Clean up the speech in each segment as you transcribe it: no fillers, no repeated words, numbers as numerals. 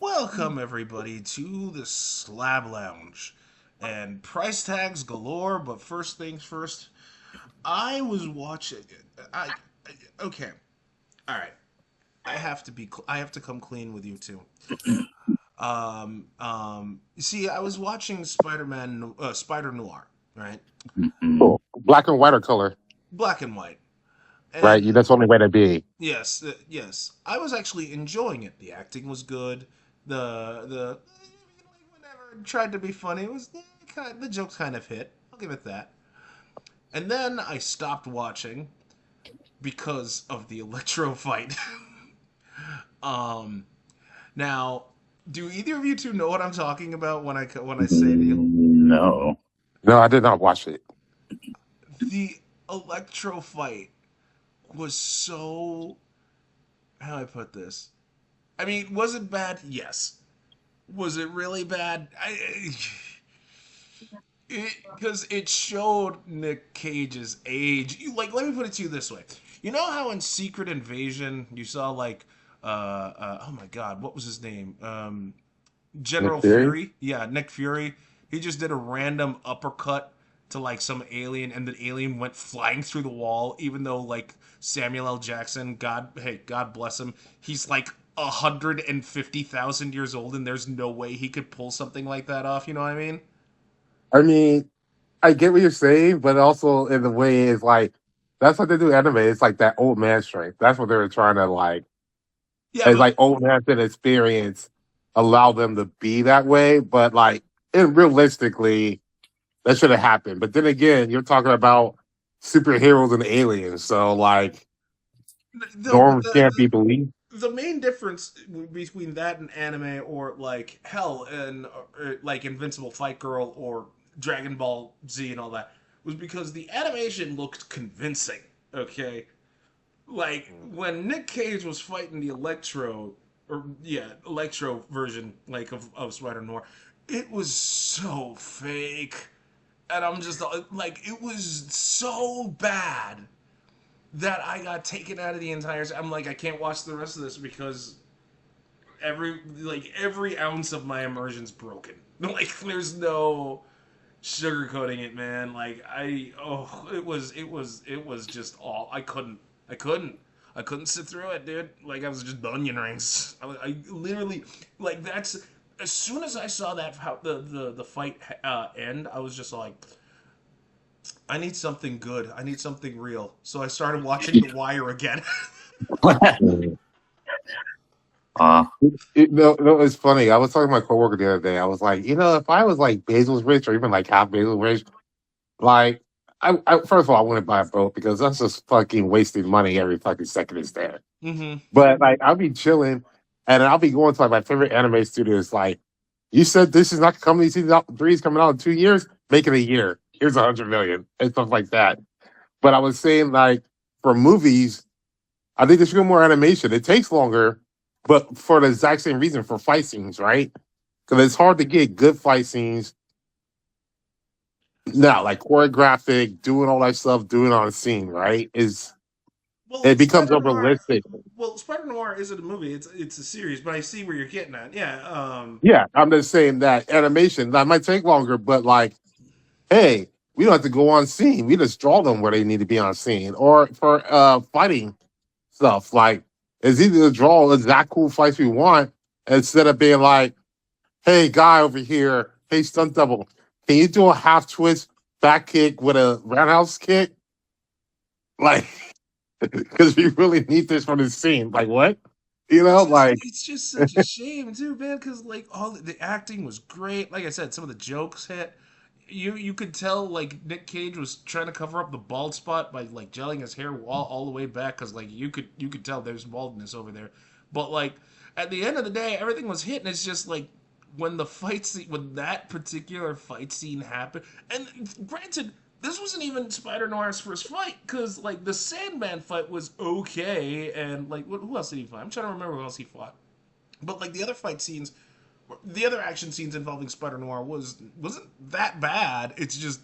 Welcome, everybody, to the Slab Lounge. And price tags galore, but first things first, I was watching. I. Okay. Alright. I have to come clean with you, too. You see, I was watching Spider Noir, right? Mhm. Cool. Black and white or color, Black and white. right? And That's the only way to be. yes, yes. I was actually enjoying it. The acting was good. The whenever it tried to be funny, it was the jokes kind of hit. I'll give it that. And then I stopped watching because of the Electro fight. um, now, do either of you two know what I'm talking about when I say No. No, I did not watch it. the Electro fight was so, how do I put this? I mean, was it bad? Yes. Was it really bad? Because it showed Nick Cage's age. Let me put it to you this way. You know how in Secret Invasion you saw oh my God, what was his name? Nick General Fury. Fury. Yeah, Nick Fury. He just did a random uppercut to like some alien, and the alien went flying through the wall. Even though like Samuel L. Jackson, God bless him, he's like 150,000 years old, and there's no way he could pull something like that off. You know what I mean? I mean, I get what you're saying, but also in the way it's like that's what they do in anime. It's like that old man strength. That's what they were trying to like. Yeah, It's but like old man experience allow them to be that way, but like realistically, that should have happened. But then again, you're talking about superheroes and aliens, so like the norms the, can't be believed. the main difference between that and anime, or like hell and like Invincible Fight Girl or Dragon Ball Z and all that, was because the animation looked convincing. Okay, like when Nick Cage was fighting the Electro version like of Spider Noir, it was so fake, and I'm just like it was so bad that I got taken out of the entire. I'm like, I can't watch the rest of this because every ounce of my immersion's broken. Like, there's no sugarcoating it, man. It was just all. I couldn't sit through it, dude. Like, I was just onion rings. I literally like that's. As soon as I saw that how the fight end, I was just like, I need something good. I need something real. So I started watching The Wire again. uh, No, it's funny. I was talking to my coworker the other day. I was like, if I was like Basil's rich or even like half Basil's rich, like, first of all, I wouldn't buy a boat because that's just fucking wasting money every fucking second it's there. Mm-hmm. But like, I'll be chilling and I'll be going to like my favorite anime studios. Like, you said this is not coming. Season three is coming out in 2 years. Make it a year. Here's 100 million and stuff like that. But I was saying like for movies, I think there should be more animation. It takes longer, but for the exact same reason for fight scenes, right? Because it's hard to get good fight scenes now, like choreographic, doing all that stuff, doing on scene, right? Is Well, it becomes unrealistic. Spider Noir isn't a movie; it's a series. But I see where you're getting at. Yeah. Yeah, I'm just saying that animation that might take longer, but like, hey, we don't have to go on scene. We just draw them where they need to be on scene. Or for fighting stuff, like it's easy to draw exact cool fights we want instead of being like, hey, guy over here, hey, stunt double, can you do a half twist back kick with a roundhouse kick? Like, because we really need this for the scene. Like, what? Like, It's just such a shame too, man. Because like all the acting was great. Like I said, some of the jokes hit. You could tell like Nick Cage was trying to cover up the bald spot by like gelling his hair all the way back because like you could tell there's baldness over there. But like at the end of the day, everything was hitting. It's just like when that particular fight scene happened, and granted, this wasn't even Spider Noir's first fight because like the Sandman fight was okay, and like who else did he fight? I'm trying to remember who else he fought. But like the other fight scenes, the other action scenes involving Spider Noir wasn't that bad. It's just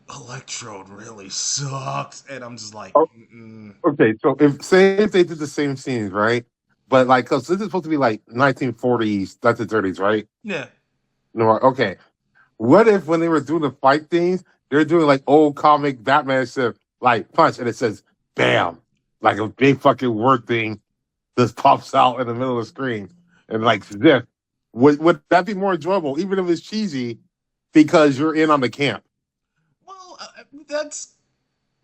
Electrode really sucks, and I'm just like, oh, mm-mm. okay, so if say if they did the same scenes, right? but like, because this is supposed to be like 1940s, 1930s, right? Yeah. No, okay. What if when they were doing the fight things, they're doing like old comic Batman stuff, like punch, and it says "bam," like a big fucking word thing just pops out in the middle of the screen, and like this. Would that be more enjoyable, even if it's cheesy, because you're in on the camp? Well, that's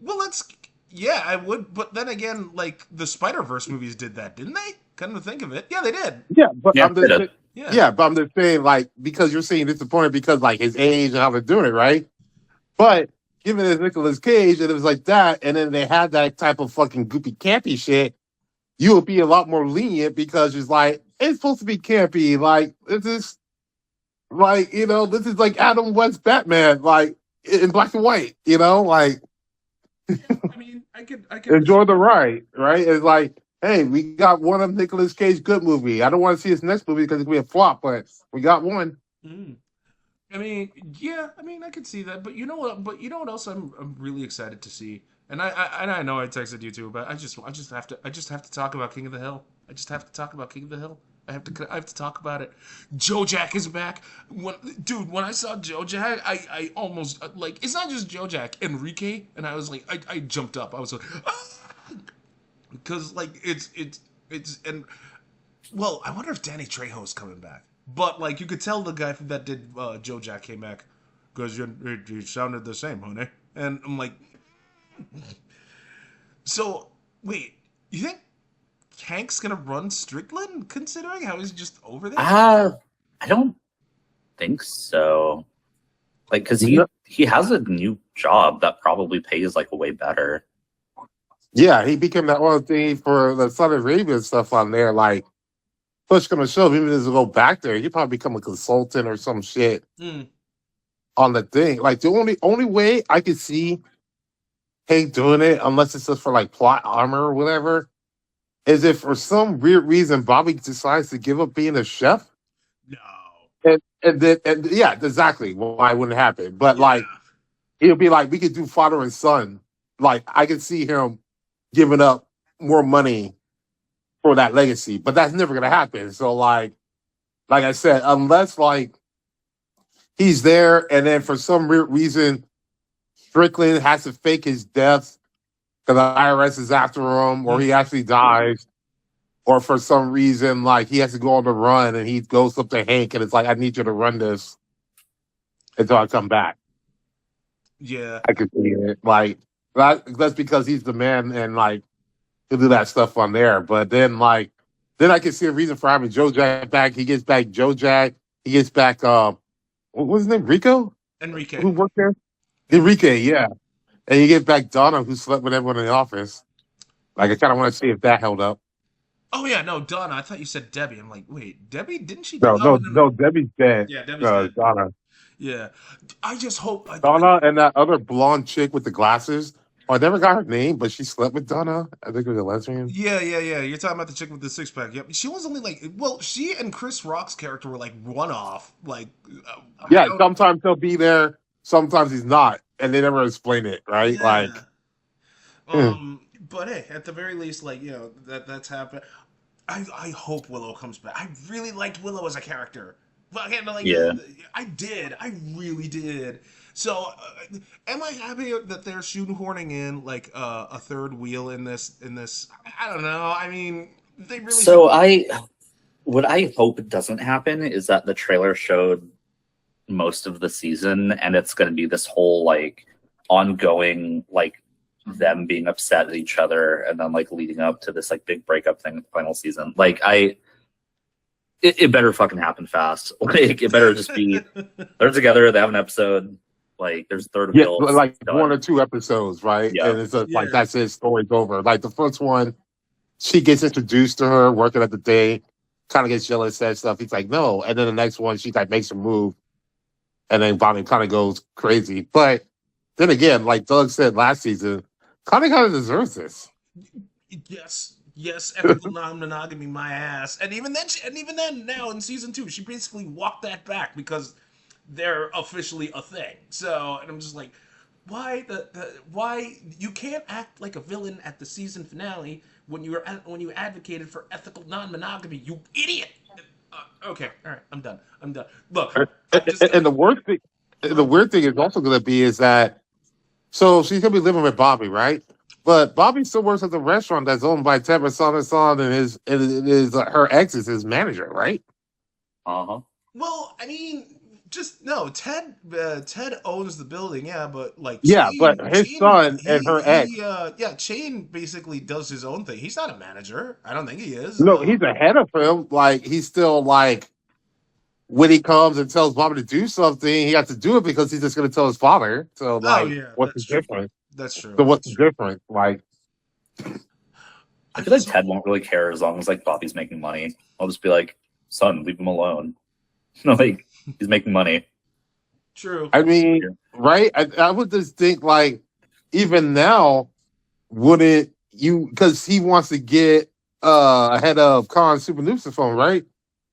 well, that's yeah, I would. But then again, like the Spider Verse movies did that, didn't they? Come to think of it, yeah, they did. Yeah, but Yeah, I'm it just is. Yeah. yeah, but I'm just saying like because you're saying disappointed because like his age and how they're doing it, right? But given it's Nicolas Cage and it was like that, and then they had that type of fucking goopy campy shit, you would be a lot more lenient because it's like it's supposed to be campy. Like this is like this is like Adam West Batman, like in black and white. Like Yeah, I mean, I could. enjoy the ride, right? It's like, hey, we got one of Nicolas Cage good movie. I don't want to see his next movie because it's gonna be a flop, but we got one. Mm. I mean, yeah, I mean, I could see that, but you know what? But you know what else I'm really excited to see, and I know I texted you too, but I just have to talk about King of the Hill. I just have to talk about King of the Hill. I have to talk about it. Joe Jack is back. When I saw Joe Jack, I almost like it's not just Joe Jack, Enrique, and I was like, I jumped up. I was like, ah! Because like it's and well, I wonder if Danny Trejo's coming back. But like, you could tell the guy that did Joe Jack came back because you sounded the same, honey. And I'm like, so wait, you think Hank's gonna run Strickland, considering how he's just over there? I don't think so. Like, because No. he has a new job that probably pays like way better. Yeah, he became that one thing for the Saudi Arabia stuff on there. Like, push gonna show him even if he doesn't go back there, he probably become a consultant or some shit Mm, on the thing. Like the only way I could see Hank doing it, unless it's just for like plot armor or whatever, is if for some weird reason Bobby decides to give up being a chef. no. And yeah, exactly why it wouldn't happen. But Yeah. like it'll be like we could do father and son. Like I could see him giving up more money for that legacy, but that's never gonna happen. So like I said, unless like he's there and then for some weird reason Strickland has to fake his death because the IRS is after him, or he Mm, actually dies, or for some reason like he has to go on the run and he goes up to Hank and it's like, I need you to run this until I come back. yeah. I could see it. Like that's because he's the man and like he'll do that stuff on there. But then I can see a reason for having Joe Jack back. He gets back Joe Jack. He gets back what was his name? Rico? Enrique. Who worked there? Enrique. Enrique, yeah. And you get back Donna who slept with everyone in the office. Like I kinda want to see if that held up. Oh yeah, no, Donna. I thought you said Debbie. I'm like, wait, Debbie? Didn't she? No, Oh, no, no, no. no, Debbie's dead. Yeah, Debbie's dead. Donna. Yeah, I just hope. Donna and that other blonde chick with the glasses. Oh, I never got her name, but she slept with Donna. I think it was a lesbian. Yeah. You're talking about the chick with the six pack. Yep. She was only like, well, she and Chris Rock's character were like one off. Like, I Yeah, don't. sometimes he'll be there, sometimes he's not, and they never explain it, right? Like, Yeah. hmm, But hey, at the very least, like that's happened. I hope Willow comes back. I really liked Willow as a character. But again, like Yeah. I did. I really did. So, am I happy that they're shoehorning in like a third wheel in this? I don't know. I mean, they really So should. what I hope doesn't happen is that the trailer showed most of the season, and it's going to be this whole like ongoing like them being upset at each other, and then like leading up to this like big breakup thing at the final season. Like it better fucking happen fast. Like it better just be they're together, they have an episode, like there's a third yeah, wheel, it's like one or done. two episodes, right? Yeah. And it's just like Yeah. that's it, story's over. Like the first one, she gets introduced to her working at the day, kind of gets jealous, says stuff. He's like, no, and then the next one, she like makes a move, and then Bonnie kind of goes crazy. But then again, like Doug said last season, kind of deserves this. Yes, ethical non-monogamy, my ass. And even then, now in season 2, she basically walked that back because they're officially a thing. So, and I'm just like, why you can't act like a villain at the season finale when you advocated for ethical non-monogamy, you idiot. Okay, all right, I'm done. I'm done. Look, I'm just And gonna the worst thing, go the ahead. weird thing is also going to be is that so she's going to be living with Bobby, right? But Bobby still works at the restaurant that's owned by Ted Son, and her ex is his manager, right? Uh-huh. Well, I mean, just no. Ted owns the building, yeah, but like Yeah, but his son and her ex. Yeah, Chain basically does his own thing. He's not a manager. I don't think he is. No, he's ahead of him. Like he's still like when he comes and tells Bobby to do something, he has to do it because he's just going to tell his father. So Oh like, yeah, what's the that's true. difference? That's true. So what's That's the true. difference? Like, I I feel like just Ted won't really care as long as like Bobby's making money. I'll just be like, son, leave him alone. No, like he's making money. true. I mean, right? I would just think like, even now, wouldn't you? Because he wants to get ahead of Khan Super Nuciform, right?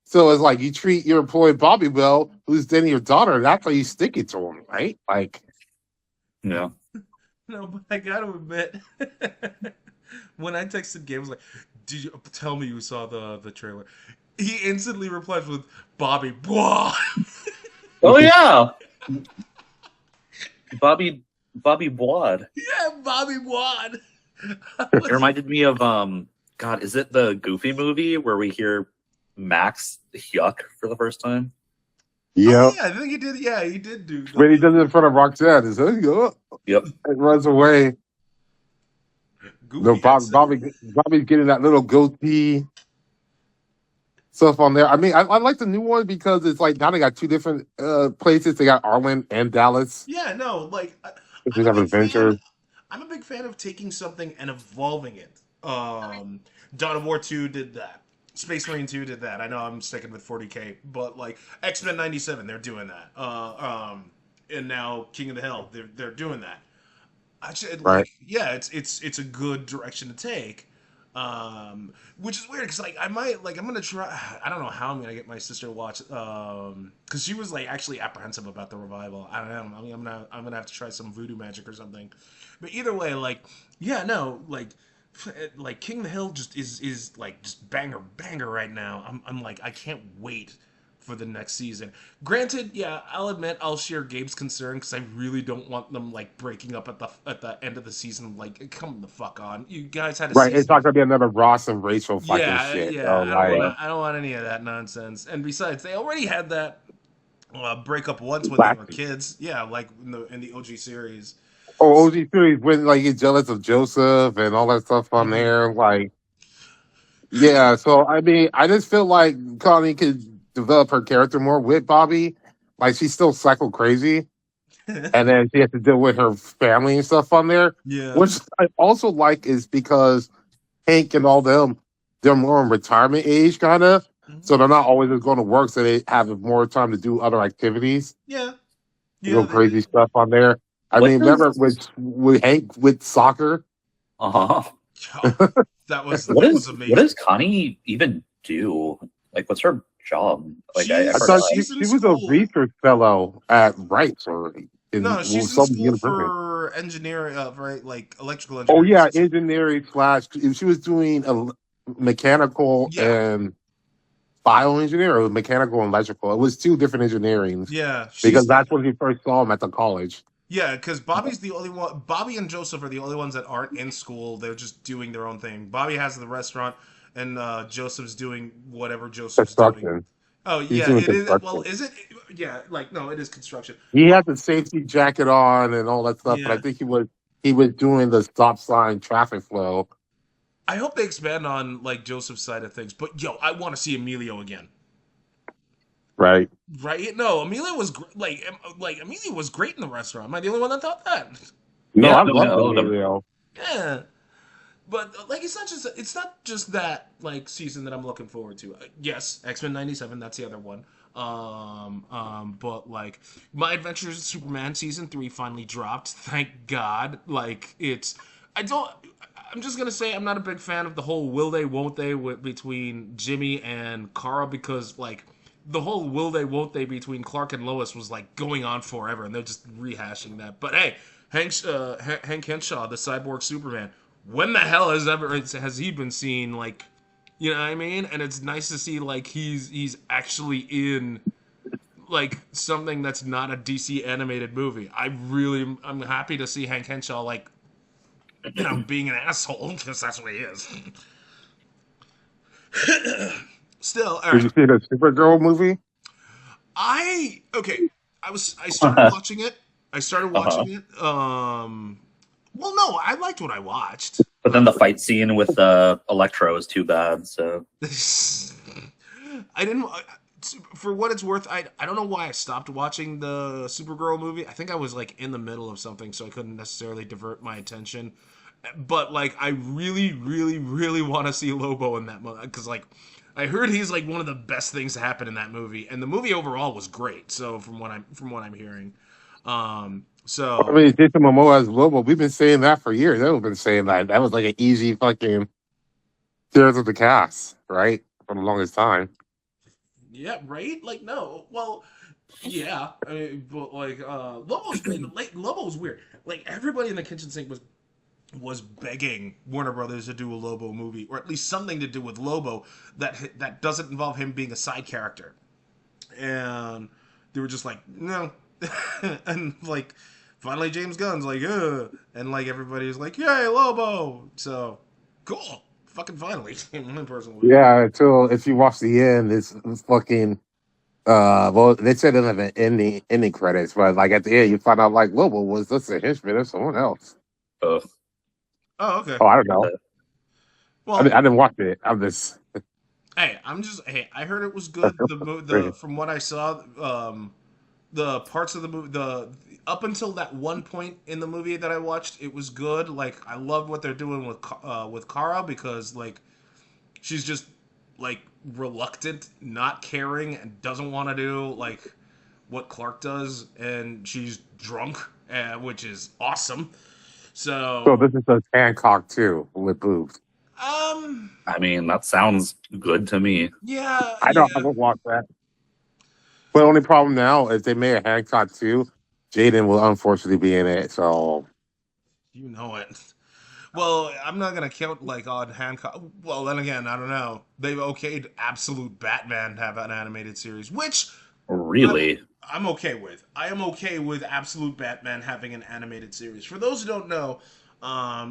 So it's like you treat your employee Bobby well, who's dating your daughter. That's how you stick it to him, right? Like, Yeah. No, but I gotta admit, when I texted Gabe, I was like, "Did you tell me you saw the trailer?" He instantly replies with Bobby. Blah. Oh yeah, Bobby Wad. Yeah, Bobby Wad. I It was, reminded me of God, is it the Goofy movie where we hear Max yuck for the first time? oh yeah. yeah, I think he did. Yeah, he did do When he does it in front of Roxanne, he's like, "Oh," Yep. and runs away. No, Goofy had such. Bobby's getting that little goatee stuff on there. I mean, I like the new one because it's like now they got two different places. They got Arlen and Dallas. Yeah, no, like They I'm a have big fan. adventures. I'm a big fan of taking something and evolving it. Dawn of War 2 did that. Space Marine 2 did that. I know I'm sticking with 40K, but like X-Men 97, they're doing that. And now King of the Hill, they're doing that. I should Right. like, yeah, it's a good direction to take. Which is weird because like I might like I'm gonna try. I don't know how I'm gonna get my sister to watch. Because she was like actually apprehensive about the revival. I don't know. I mean, I'm gonna have to try some voodoo magic or something. But either way, like yeah, no, like King of the Hill just is like just banger right now. I'm like I can't wait for the next season. Granted, yeah, I'll admit I'll share Gabe's concern because I really don't want them like breaking up at the end of the season. Like, come the fuck on, you guys had a Right. It's season. not gonna be another Ross and Rachel fucking Yeah, shit. yeah, Yeah. I don't want any of that nonsense. And besides, they already had that breakup once when they were Waxy. kids. Yeah, like in the OG series. Oh, OG series when like he's jealous of Joseph and all that stuff on Hmm. there. Like, yeah. So I mean, I just feel like Connie could develop her character more with Bobby. Like she's still psycho crazy, and then she has to deal with her family and stuff on there. Yeah. Which I also like is because Hank and all them, they're more in retirement age, kind of. Mhm. So they're not always just going to work, so they have more time to do other activities, Yeah. go Yeah. crazy stuff on there. I What mean, remember does with Hank with soccer? uh-huh. Oh, What that was is what does amazing. Connie even do? Like what's her job? Like I I thought forgot. she, She's in she was a school. research fellow at Rice or in No, she's in some school university. for engineering, right? Like electrical Oh engineering. yeah, engineering slash. She was doing a mechanical Yeah. and bioengineer or mechanical and electrical. It was two different engineerings Yeah. because that's when he first saw him at the college. Yeah, because Bobby's the only one. Bobby and Joseph are the only ones that aren't in school. They're just doing their own thing. Bobby has the restaurant, and Joseph's doing whatever Joseph's doing. Construction. Oh He's yeah, doing it is. Well, construction. is it? Yeah, like no, it is construction. He But had the safety jacket on and all that stuff, but I yeah, think he was doing the stop sign traffic flow. I hope they expand on like Joseph's side of things. But yo, I want to see Emilio again. Right. Right? No, Emilio was like Emilio was great in the restaurant. Am I the only one that thought that? No, Yeah, I no, love no, no. Emilio. Yeah. But like it's not just that like season that I'm looking forward to. Yes, X-Men 97, that's the other one. But like My Adventures in Superman season 3 finally dropped. Thank God. Like it's I don't I'm just gonna say I'm not a big fan of the whole will they won't they between Jimmy and Kara because like the whole will they won't they between Clark and Lois was like going on forever and they're just rehashing that. But hey, Hank Henshaw, the cyborg Superman. When the hell has he been seen? Like, you know what I mean? And it's nice to see like he's actually in like something that's not a DC animated movie. I'm happy to see Hank Henshaw like being an asshole because that's what he is. Still, all Did right. you see the Supergirl movie? Okay. I started watching it. I started Uh-huh. watching it. Well, no, I liked what I watched. But then the fight scene with Electro is too bad. So I didn't. For what it's worth, I don't know why I stopped watching the Supergirl movie. I think I was like in the middle of something, so I couldn't necessarily divert my attention. But like, I really, really, really want to see Lobo in that movie because like, I heard he's like one of the best things to happen in that movie, and the movie overall was great. So from what I'm hearing, I so mean, Jason Momoa as Lobo. We've been saying that for years. They've been saying that that was like an easy fucking tears of the cast, right? For the longest time. yeah, right? Like no, well, yeah, I mean, but like Lobo's great. Like Lobo's weird. Like everybody in the kitchen sink was begging Warner Brothers to do a Lobo movie, or at least something to do with Lobo that doesn't involve him being a side character. And they were just like, no. And like, finally James Gunn's like, ugh. And like everybody's like, yay, Lobo. So cool. Fucking finally, in my personal opinion. Yeah, until if you watch the end, it's fucking. Well, they said it doesn't have an ending credits, but like at the end, you find out like Lobo was just a henchman of someone else. uh, Oh, okay. Oh, I don't know. Well, I didn't watch it. I'm just. hey, I heard it was good. The from what I saw, the parts of the movie, the up until that one point in the movie that I watched, it was good. Like I love what they're doing with Kara because like she's just like reluctant, not caring, and doesn't want to do like what Clark does, and she's drunk, which is awesome. So So, this is a Hancock too with boobs. um, I mean, that sounds good to me. yeah, I don't. I yeah, haven't watched that. But the only problem now is they made a Hancock too. Jaden will unfortunately be in it. So you know it. Well, I'm not gonna count like on Hancock. Well, then again, I don't know. They've okayed Absolute Batman to have an animated series, which I'm Really? I'm okay with. I am okay with Absolute Batman having an animated series. For those who don't know,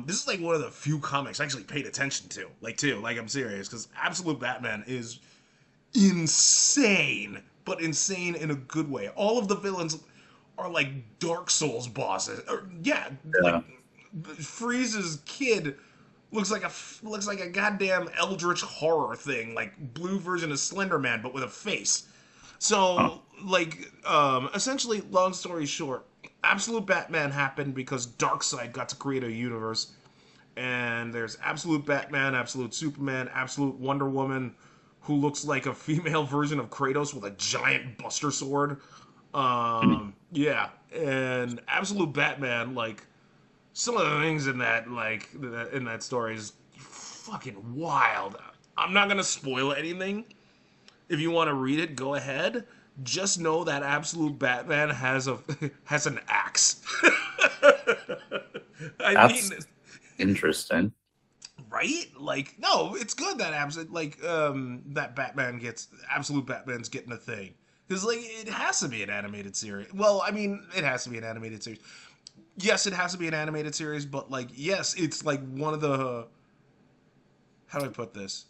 this is like one of the few comics I actually paid attention to. Like I'm serious, because Absolute Batman is insane, but insane in a good way. All of the villains are like Dark Souls bosses. Or, yeah, like Yeah. Freeze's kid looks like a goddamn eldritch horror thing, like blue version of Slender Man, but with a face. Huh. So, like, essentially, long story short, Absolute Batman happened because Darkseid got to create a universe, and there's Absolute Batman, Absolute Superman, Absolute Wonder Woman, who looks like a female version of Kratos with a giant Buster Sword. Yeah, and Absolute Batman, like, some of the things in that story is fucking wild. I'm not gonna spoil anything. If you want to read it, go ahead. Just know that Absolute Batman has an axe. I mean, That's interesting. right? Like, no, it's good that that Absolute Batman's getting a thing. Because like it has to be an animated series. Well, I mean, it has to be an animated series. Yes, it has to be an animated series, but like yes, it's like one of the how do I put this?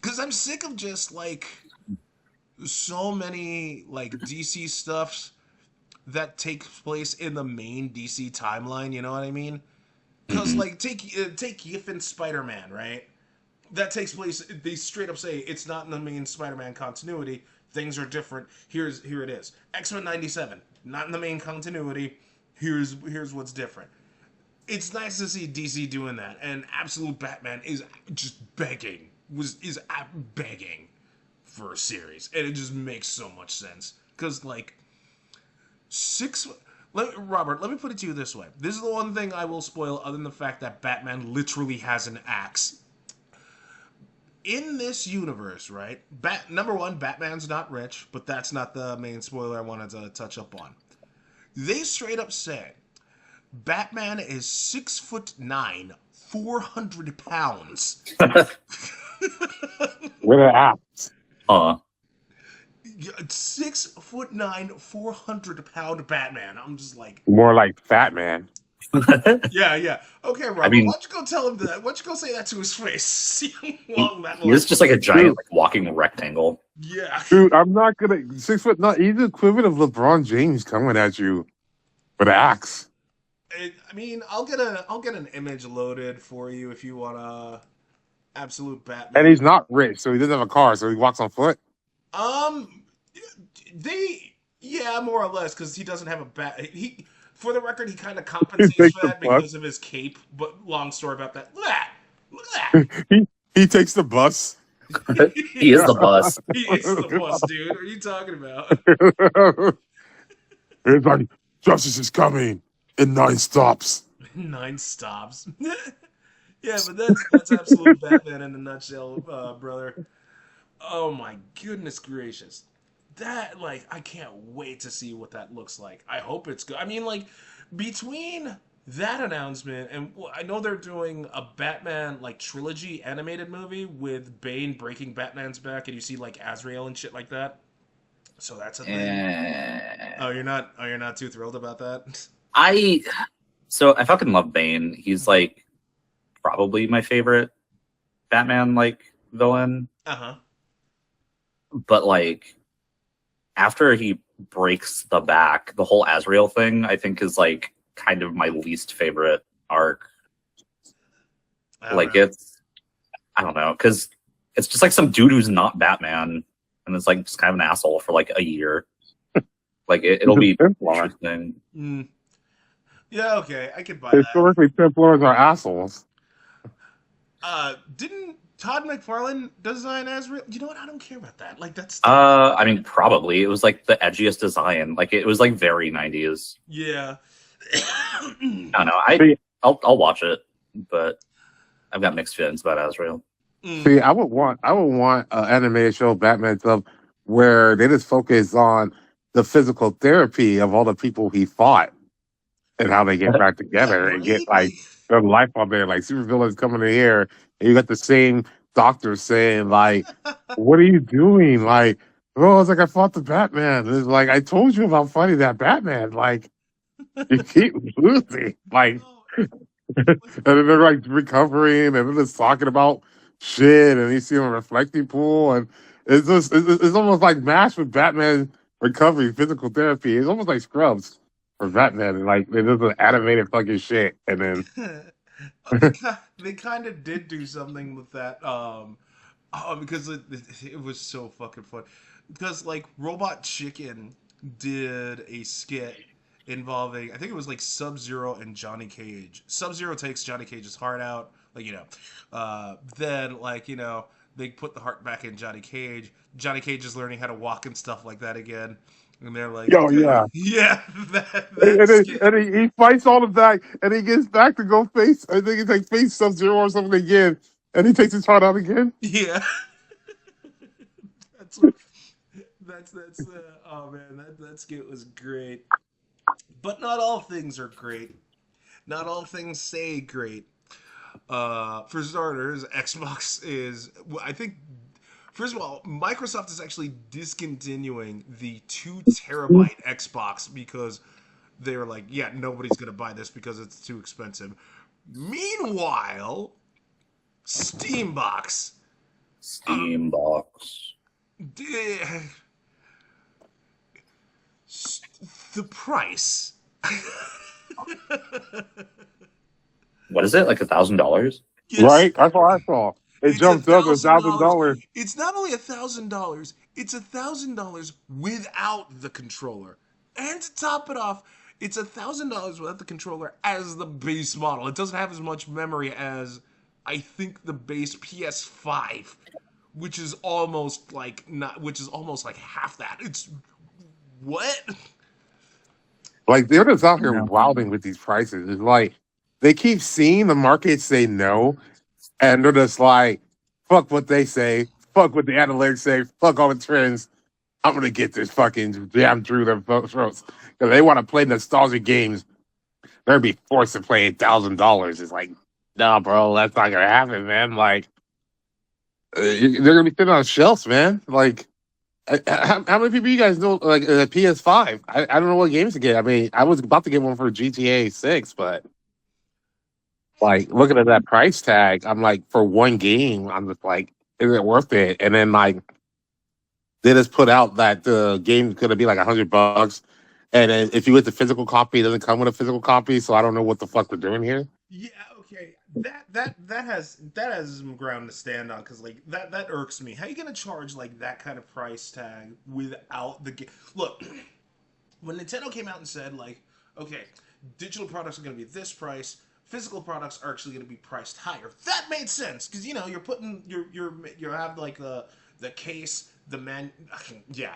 Because I'm sick of just like so many like DC stuffs that takes place in the main DC timeline. You know what I mean? Because Hmm. like take Giffen Spider-Man, right? That takes place. They straight up say it's not in the main Spider-Man continuity. Things are different. Here it is. X-Men '97, not in the main continuity. Here's what's different. It's nice to see DC doing that, and Absolute Batman is just begging for a series, and it just makes so much sense because like six. Robert, let me put it to you this way. This is the one thing I will spoil, other than the fact that Batman literally has an axe. In this universe, right? Number one, Batman's not rich, but that's not the main spoiler I wanted to touch up on. They straight up say Batman is 6'9", 400 pounds. With an axe. Huh. 6'9", 400 pound Batman. I'm just like, More like Fat Man. yeah, yeah. Okay, I Robert, why mean, don't you go tell him that? Why don't you go say that to his face? See how he, long that he is lasts. just like a giant Dude, like walking rectangle. Yeah. dude, I'm not gonna 6 foot. Not he's the equivalent of LeBron James coming at you with an axe. I mean, I'll get an image loaded for you if you want absolute And Batman. he's not rich, so he doesn't have a car, so he walks on foot. Um, they yeah, more or less, because he doesn't have a bat. He, for the record, he kind of He compensates takes for the that bus. because of his cape. But long story about that. Look at that. Look at He takes the bus. that. He is the bus. He is the boss, dude. What are you talking about? It's like justice is coming in 9 stops. 9 stops. Yeah, but that's absolute Batman in a nutshell, brother. Oh my goodness gracious. That, like, I can't wait to see what that looks like. I hope it's good. I mean, like, between that announcement and well, I know they're doing a Batman like trilogy animated movie with Bane breaking Batman's back and you see like Azrael and shit like that. So that's a thing. Eh. Oh, you're not too thrilled about that? I so I fucking love Bane. He's like probably my favorite Batman like villain. Uh-huh. But like after he breaks the back, the whole Azrael thing I think is like kind of my least favorite arc. All Like right. I don't know, because it's just like some dude who's not Batman and it's like just kind of an asshole for like a year. Like He's it'll a be Templar. interesting. Mm. Yeah, okay, I could buy that. Historically, Templars are assholes. Didn't Todd McFarlane design Azrael? You know what? I don't care about that. Like that's I mean probably. It was like the edgiest design. Like it was like very 90s. yeah. I don't know. See, I'll watch it, but I've got mixed feelings about Azrael. see, I would want an animated show, Batman stuff, where they just focus on the physical therapy of all the people he fought and how they get back Yeah, together and get right. like their life on there. Like supervillains coming in here, and you got the same doctor saying like, "What are you doing?" Like, "Oh, it's like I fought the Batman." It's like I told you about fighting that Batman. Like you keep losing. Like, and then they're like recovering, and then it's talking about shit, and you see them reflecting pool, and it's almost like MASH with Batman recovery, physical therapy. It's almost like Scrubs for Batman, and like it is an animated fucking shit, and then They kind of did do something with that. Because it was so fucking fun. Because like Robot Chicken did a skit involving I think it was like Sub Zero and Johnny Cage. Sub Zero takes Johnny Cage's heart out, like then like they put the heart back in Johnny Cage. Johnny Cage is learning how to walk and stuff like that again. And they're like, yo, okay, yeah. yeah, that And, then, skit. and he fights all of that, and he gets back to go face. I think it's like face Sub Zero or something again, and he takes his heart out again. Yeah, that's oh man, that skit was great. But not all things are great. Not all things say great. For starters, Xbox is I think first of all, Microsoft is actually discontinuing the 2 terabyte Xbox because they're like, yeah, nobody's gonna buy this because it's too expensive. Meanwhile, Steambox, Steambox. d- the price. What is it? Like $1,000? Yes, Right? That's what I saw. It it's a jumped up to thousand dollars. $1,000. It's not only $1,000. It's $1,000 without the controller, and to top it off, it's $1,000 without the controller as the base model. It doesn't have as much memory as I think the base PS5, which is almost like not, which is almost like half that. It's what? Like they're just out here Yeah. wilding with these prices. It's like they keep seeing the market say no, and they're just like, "Fuck what they say. Fuck what the analytics say. Fuck all the trends. I'm gonna get this fucking jam through their throats because they want to play nostalgia games they're gonna be forced to pay $1,000. It's like, nah, bro, that's not gonna happen, man. Like, they're gonna be sitting on shelves, man. Like, how many people you guys know like a PS5? I don't know what games to get. I mean, I was about to get one for GTA 6, but like looking at that price tag, I'm like, for one game, I'm just like, is it worth it? And then like they just put out that the game's gonna be like $100, and then if you get the physical copy, it doesn't come with a physical copy. So I don't know what the fuck they're doing here. Yeah, okay. That has some ground to stand on because like that irks me. How you gonna charge like that kind of price tag without the game? Look, when Nintendo came out and said like, okay, digital products are gonna be this price, physical products are actually gonna be priced higher. That made sense because you know you're putting you have like the case, the man, yeah,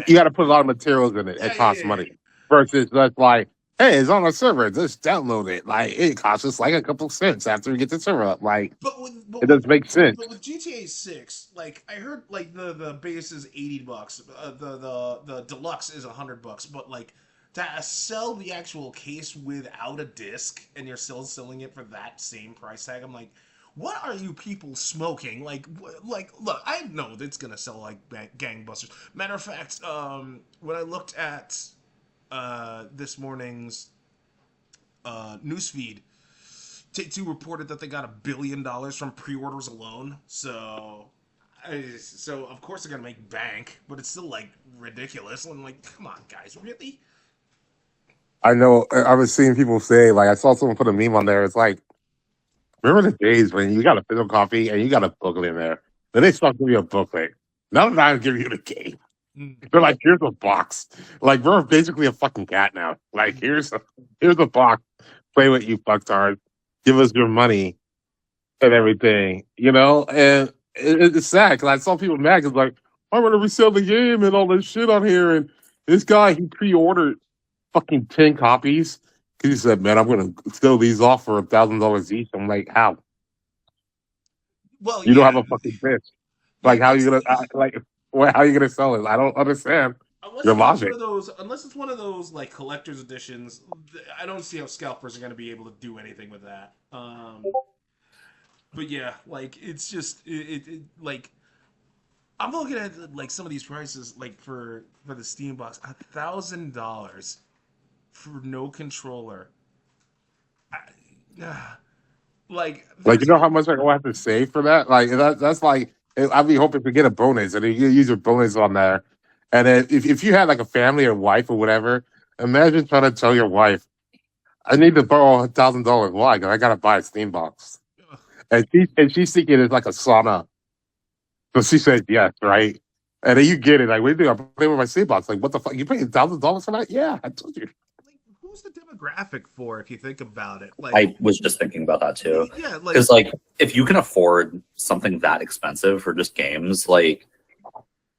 You got to put a lot of materials in it. yeah, It yeah, costs yeah, yeah. money. Versus just like, hey, it's on our server. Just download it. Like it costs us like a couple cents after we get the server up. Like But it with doesn't make but sense. with GTA 6, like I heard like the base is $80, the deluxe is $100, but like to sell the actual case without a disc and you're still selling it for that same price tag, I'm like, what are you people smoking? Like look, I know that's gonna sell like gangbusters. Matter of fact, when I looked at this morning's newsfeed, Take-Two reported that they got $1 billion from pre-orders alone. So of course they're gonna make bank, but it's still like ridiculous. I'm like, come on, guys, really? I know. I was seeing people say like I saw someone put a meme on there. It's like, remember the days when you got a physical copy and you got a booklet in there. Then they start giving you a booklet. Now they're not giving you the game. Mm, They're like, here's a box. Like we're basically a fucking cat now. Like mm. here's a box. Play with you fucktards. Give us your money and everything, you know? And it's sad because I saw people mad because, like, I'm going to resell the game and all this shit on here. And this guy, he pre ordered fucking 10 copies because he said, man, I'm going to sell these off for $1,000 each. I'm like, how? Well, You don't yeah, have a fucking bitch. Like, like how you that's going to, like, how you going to sell it? I don't understand unless your it's like one logic. of those, unless it's one of those like collector's editions. I don't see how scalpers are gonna be able to do anything with that. But yeah, like it's just like I'm looking at like some of these prices, like for the Steam box, $1,000 for no controller. I, like Like, you there's know how much I'm going to have to save for that? Like, that's like, I'd be hoping to get a bonus and then you use your bonus on there. And then if you had like a family or wife or whatever, imagine trying to tell your wife, I need to borrow $1,000. Why? Because I got to buy a Steam box. And she's thinking it's like a sauna. So she said yes, right? And then you get it. Like, what do you do? I'm playing with my Steam box. Like, what the fuck? You paying $1,000 for that? Yeah, I told you. like who's the demographic for if you think about it? Like I was just thinking about that too. yeah, Because like if you can afford something that expensive for just games, like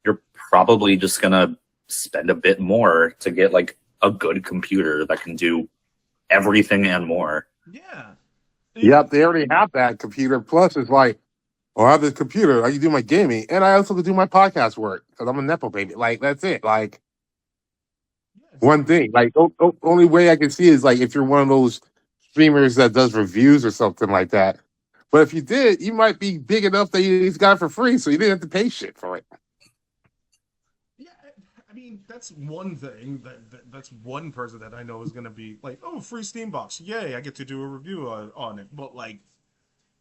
you're probably just gonna spend a bit more to get like a good computer that can do everything and more. yeah. Yep, they already have that computer. Plus, it's like, oh, I have this computer. I can do my gaming. And I also can do my podcast work because I'm a Nepo baby. Like, that's it. Like, one thing. Like, only way I can see is like if you're one of those streamers that does reviews or something like that. But if you did, you might be big enough that you just got it for free, so you didn't have to pay shit for it. Yeah, I mean that's one thing that's one person that I know is gonna be like, oh, free Steam box, yay! I get to do a review on it. But like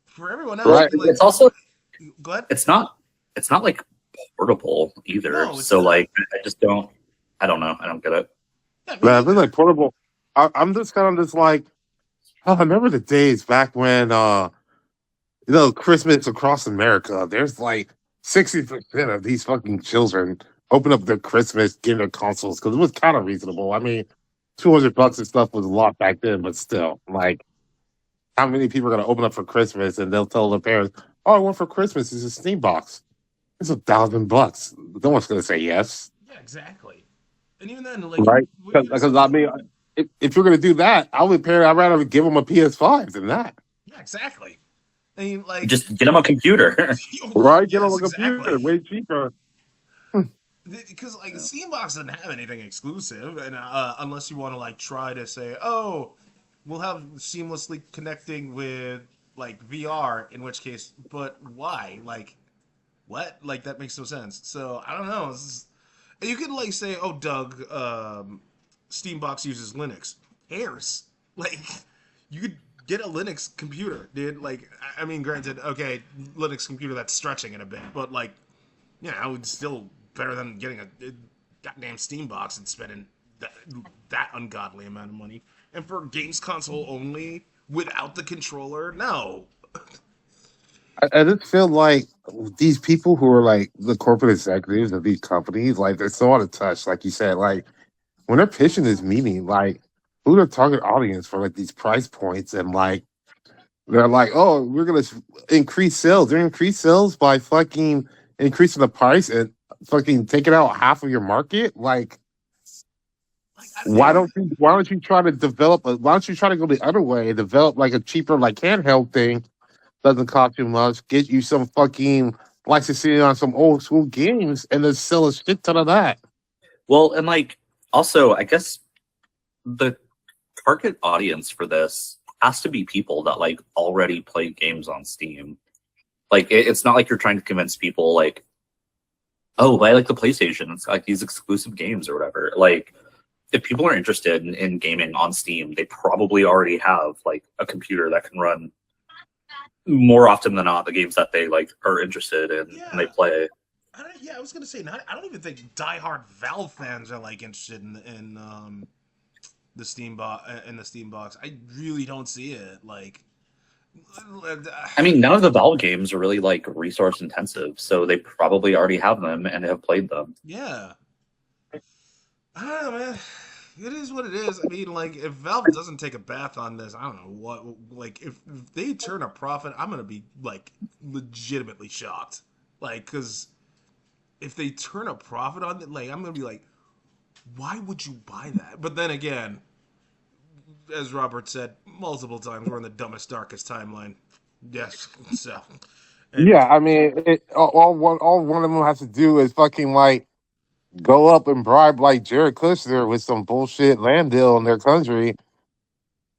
for everyone else, Right. be like, It's also go ahead. it's not like portable either. No, it's So not. like I don't know. I don't get it. Yeah, me Man, I've been neither. like portable. I'm just kind of just like, oh, I remember the days back when Christmas across America, there's like 60% of these fucking children open up their Christmas, getting their consoles because it was kind of reasonable. I mean, $200 and stuff was a lot back then, but still, like, how many people are gonna open up for Christmas and they'll tell their parents, "Oh, I want for Christmas is a Steam box. It's $1,000. No one's gonna say yes, Yeah, exactly. And even then, like, right? what are you gonna Because say? I mean, if you're gonna do that, I'd rather give them a PS5 than that. Yeah, exactly. I mean, like, Just get them a computer. Right? Get them yes, a computer, exactly. way cheaper. Because like Steambox doesn't have anything exclusive, and unless you want to like try to say, oh, we'll have seamlessly connecting with like VR. In which case, but why? Like what? Like that makes no sense. So I don't know. You could like say, oh, Doug, Steambox uses Linux. Airs like you could get a Linux computer, dude. Like I mean, granted, okay, Linux computer that's stretching it a bit, but like it's still better than getting a goddamn Steam box and spending that ungodly amount of money. And for games console only without the controller, no. I just feel like these people who are like the corporate executives of these companies, like they're so out of touch. Like you said, like when they're pitching this meeting, like who their target audience for like these price points, and like they're like, oh, we're gonna increase sales. They're increase sales by fucking increasing the price and fucking taking out half of your market. Like, Like they why don't you try to develop? Why don't you try to go the other way and develop like a cheaper like handheld thing? Doesn't cost too much. Get you some fucking licensing on some old school games and then sell a shit ton of that. Well, and like also, I guess the target audience for this has to be people that like already play games on Steam. Like it's not like you're trying to convince people like, oh, I like the PlayStation. It's like these exclusive games or whatever. Like if people are interested in gaming on Steam, they probably already have like a computer that can run more often than not the games that they like are interested in and they yeah. play. I was gonna say, I don't even think diehard Valve fans are like interested in the Steam box. I really don't see it. Like, I mean, none of the Valve games are really like resource intensive, so they probably already have them and have played them. yeah, I don't know, man. It is what it is. I mean, like, if Valve doesn't take a bath on this, I don't know what. Like, if they turn a profit, I'm gonna be like legitimately shocked. Like, because if they turn a profit on it, like, I'm gonna be like, why would you buy that? But then again, as Robert said multiple times, we're in the dumbest, darkest timeline. Yes. So, Yeah, anyways, I mean, all one of them has to do is fucking like go up and bribe like Jared Kushner with some bullshit land deal in their country,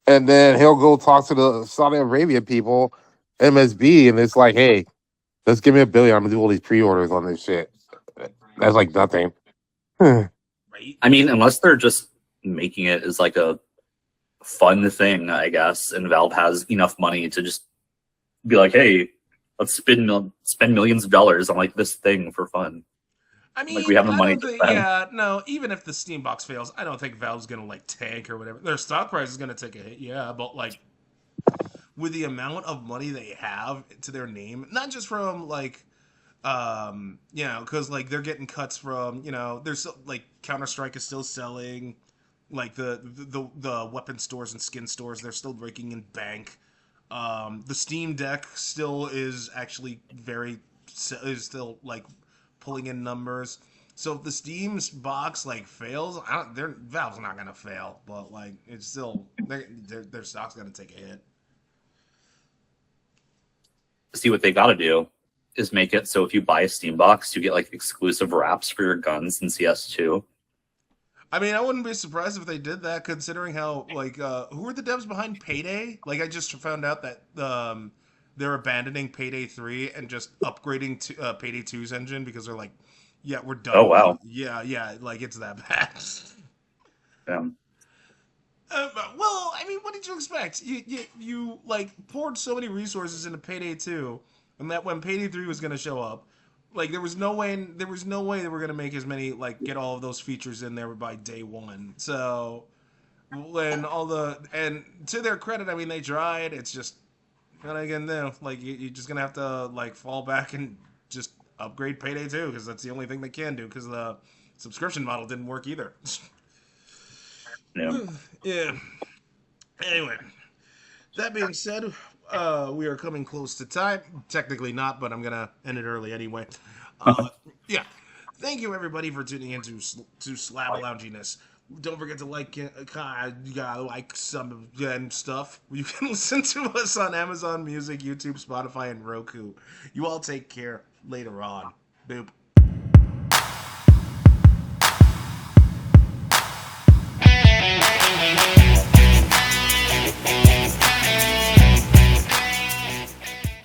and then he'll go talk to the Saudi Arabia people, MSB, and it's like, hey, let's give me $1 billion. I'm gonna do all these pre-orders on this shit. That's like nothing. right? I mean, unless they're just making it as like a fun thing, I guess, and Valve has enough money to just be like, hey, let's spend millions of dollars on like this thing for fun. I Like we mean, have the I money don't to think. spend. Yeah, no. Even if the Steam box fails, I don't think Valve's gonna like tank or whatever. Their stock price is gonna take a hit. Yeah, but like with the amount of money they have to their name, not just from like because like they're getting cuts from there's still, like Counter Strike is still selling, like the weapon stores and skin stores they're still raking in bank. The Steam Deck still is actually is still like pulling in numbers. So if the Steam's box like fails, Valve's not gonna fail, but like it's still their stock's gonna take a hit. See, what they got to do is make it so if you buy a Steam box, you get like exclusive wraps for your guns in CS2. I mean, I wouldn't be surprised if they did that, considering how like who are the devs behind Payday? Like, I just found out that they're abandoning Payday 3 and just upgrading to Payday 2's engine because they're like, yeah, we're Oh done with wow. yeah, like it's that bad. Um, Well, I mean, what did you expect? You like poured so many resources into Payday 2, and that when Payday 3 was going to show up, like there was no way they were going to make as many like get all of those features in there by day one. So when all the and to their credit, I mean they tried. It's just and again, though, like you're just gonna have to like fall back and just upgrade Payday 2 because that's the only thing they can do because the subscription model didn't work either. yeah. Yeah. Anyway, that being said, we are coming close to time. Technically not, but I'm gonna end it early anyway. Yeah. Thank you everybody for tuning in to Slab Lounginess. Don't forget to like you gotta like some and stuff. You can listen to us on Amazon Music, YouTube, Spotify, and Roku. You all take care later on. Boop.